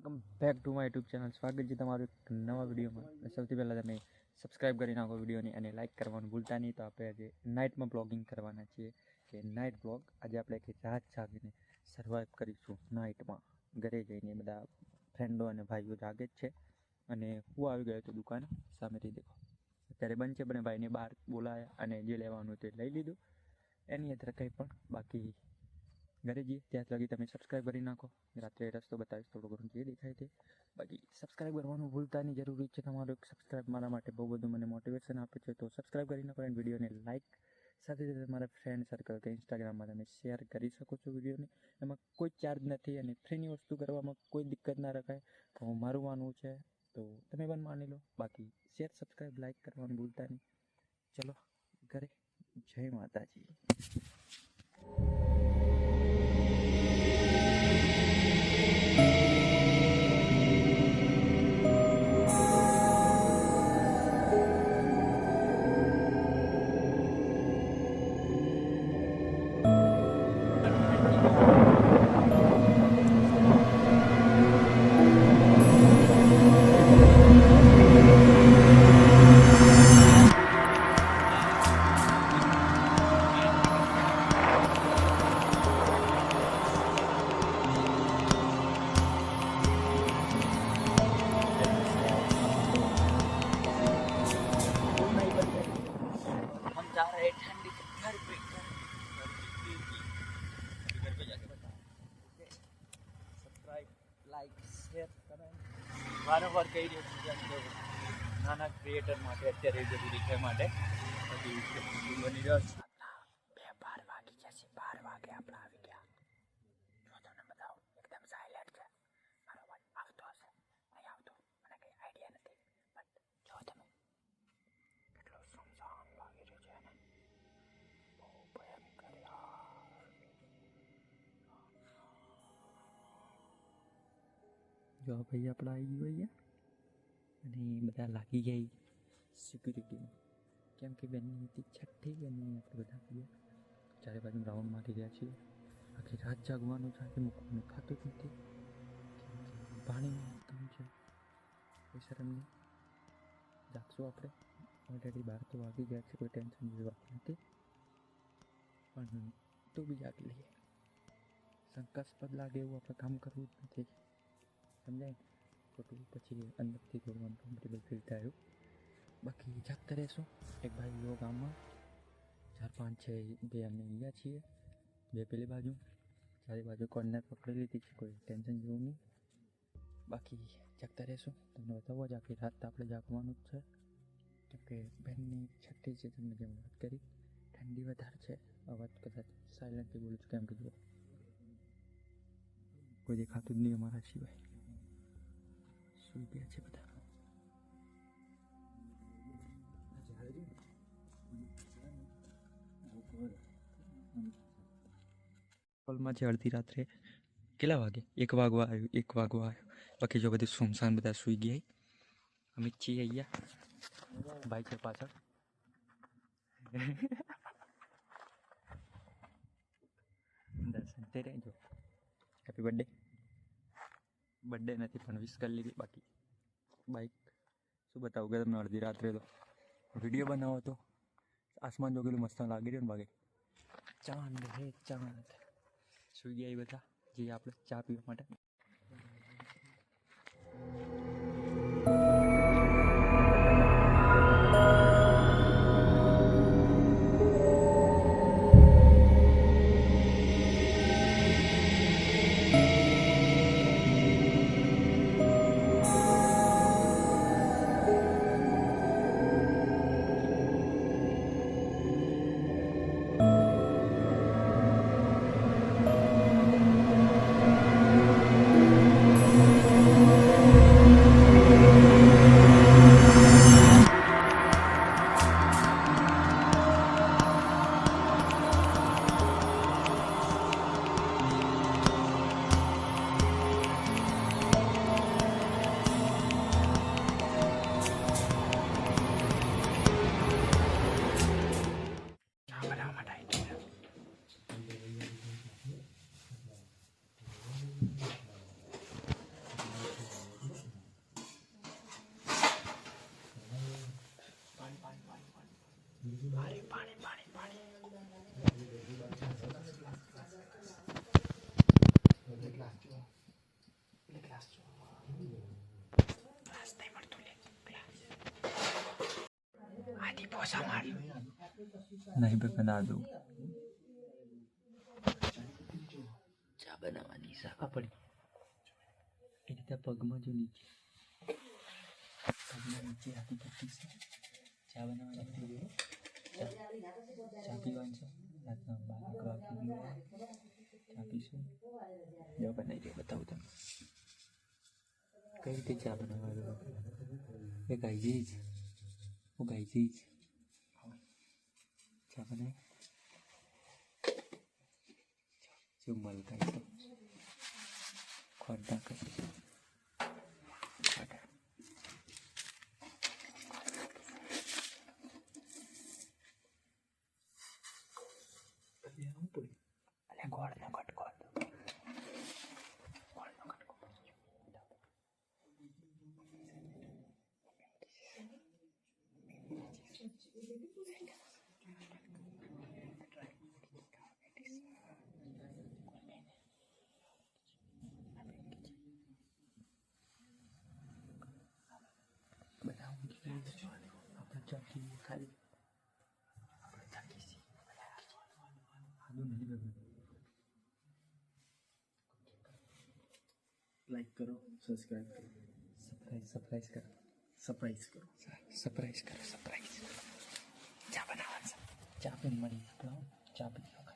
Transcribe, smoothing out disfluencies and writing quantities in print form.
Welcome back to my YouTube channel. સ્વાગત છે તમારું એક નવા વિડીયોમાં. સૌથી પહેલાં તમે સબસ્ક્રાઈબ કરી નાખો વિડીયોને અને લાઇક કરવાનું ભૂલતા નહીં. તો આપણે આજે નાઇટમાં બ્લોગિંગ કરવાના છીએ, કે નાઇટ બ્લોગ. આજે આપણે એક રાત જાગીને સર્વાઈવ કરીશું નાઇટમાં. ઘરે જઈને બધા ફ્રેન્ડો અને ભાઈઓ જાગે જ છે, અને હું આવી ગયો હતો દુકાને. સામેથી દેખો અત્યારે બંધ છે, પણ ભાઈને બહાર બોલાયા અને જે લેવાનું તે લઈ લીધું. એની અંદર કંઈ પણ બાકી ઘરે જઈએ ત્યાં લગી તમે સબસ્ક્રાઈબ કરી નાખો. રાત્રે રસ્તો બતાવીશ થોડું ઘણું જે દેખાય તે. બાકી સબસ્ક્રાઈબ કરવાનું ભૂલતાની જરૂરી છે. તમારું એક સબસ્ક્રાઈબ મારા માટે બહુ બધું મને મોટિવેશન આપે છે. તો સબસ્ક્રાઈબ કરી નાખો અને વિડીયોને લાઇક, સાથે સાથે તમારા ફ્રેન્ડ સર્કલ કે ઇન્સ્ટાગ્રામમાં તમે શેર કરી શકો છો વિડીયોને. એમાં કોઈ ચાર્જ નથી અને ફ્રીની વસ્તુ કરવામાં કોઈ દિક્કત ના રખાય, તો મારું માનવું છે. તો તમે પણ માની લો. બાકી શેર, સબસ્ક્રાઈબ, લાઇક કરવાનું ભૂલતા નહીં. ચલો ઘરે. જય માતાજી. हम जा रहे हैं ठंडी के घर पे। घर पे जाके बता. सब्सक्राइब, लाइक, शेयर कमेंट વારંવાર કહી રહ્યો છું. નાના ક્રિએટર માટે અત્યારે જરૂરી છે. માટે પછી બની રહ્યો છે. 12 વાગી ગયા છે. 12 વાગે આપણે આવી ગયા. જો તમને બતાવું, એકદમ સાયલેન્ટ છે. મારો અવાજ આવતો હશે, નહીં આવતો મને કંઈ આઈડિયા નથી. બટ જો તમે કેટલો સુનસાન લાગી રહ્યો છે ને, બહુ ભયંકર યાર. જો ભાઈ આપણે આવી ગયો અહીંયા, અને બધા લાગી ગયા સિક્યુરિટીમાં. કેમ કે બેનની હતી છઠ્ઠી, અને આપણે બધા ગયા ચારે બાજુ રાઉન્ડ મારી રહ્યા છીએ. આખી રાત જાગવાનું છે. આજે મૂકવાનું ખાતું જ નથી, પાણીનું કામ છે. કોઈ શરમ નહીં, જાગશું આપણે. ઓલરેડી 12 તો વાગી ગયા છે. કોઈ ટેન્શન જેવી વાત નથી, પણ તો બી જાગી લઈએ. શંકાસ્પદ લાગે એવું આપણે કામ કરવું જ નથી, સમજાય ને. ખોટું પછી અંદરથી થોડું અનકમ્ફર્ટેબલ ફીલ થાય. બાકી જાગતા રહેશું. એક ભાઈ ગયો ગામમાં, 4-5 છે. 2 અમે અહીંયા છીએ, 2 પેલી બાજુ. ચારે બાજુ કોર્નર પકડી લીધી છે. કોઈ ટેન્શન જેવું નહીં. બાકી જાગતા રહેશું. તમને બતાવવા જ આખી રાત આપણે જાગવાનું જ છે. કેમ કે બહેનની છઠ્ઠી છે, તમને જેમ વાત કરી. ઠંડી વધારે છે. અવાજ કદાચ સાયલેન્ટલી બોલું છું, કેમ કે જુઓ કોઈ દેખાતું જ નહીં અમારા સિવાય. સુઈ ગયા છે બધા. હોલમાં છે. અડધી રાત્રે કેટલા વાગે? 1 વાગવા આવ્યું. 1 વાગવા આવ્યું. બાકી જો બધું સુમસાન, બધા સૂઈ ગયા. અમિત છીએ અહીંયા, ભાઈ છે પાછળ. દર્શન તે રહેજો. Happy birthday. બર્થડે નથી પણ વિશ કરી લીધી. બાકી બાઈક શું બતાવું કે તમને, અડધી રાત્રે તો વિડીયો બનાવો તો આસમાન જો કેટલું મસ્ત લાગી રહ્યું ને. ભાગે ચાંદ હે ચાંદ. સુઈ ગયા એ બધા. જઈએ આપણે ચા પીવા માટે. અહીંયાથી પોસા માર નહીં બે બના દઉં ચા બનાવવાની સાફા પડી એ રીતે પગમાં જો નીચે પગમાં નીચે હાથી પટ્ટી છે ચા બનાવવાની ચા પીવાની છે રાતના 12 વાગે ચા પીશું જો બનાવી દે બતાવું તમને કઈ રીતે ચા બનાવવાનું એ ગાઈ જઈશ હું ગાઈ જઈશ ચા બનાવી શું મલકાઈ તો ખોટા કરી ખોટા ગોળનો કટકો આપણે ચાકી ખાલી આપણે ચાકી સી આદુ નહીં બેબી લાઈક કરો સબસ્ક્રાઇબ કરો સરપ્રાઈઝ કરો સરપ્રાઈઝ ચા બનાવવાનું ચા પીને મળી ચા પી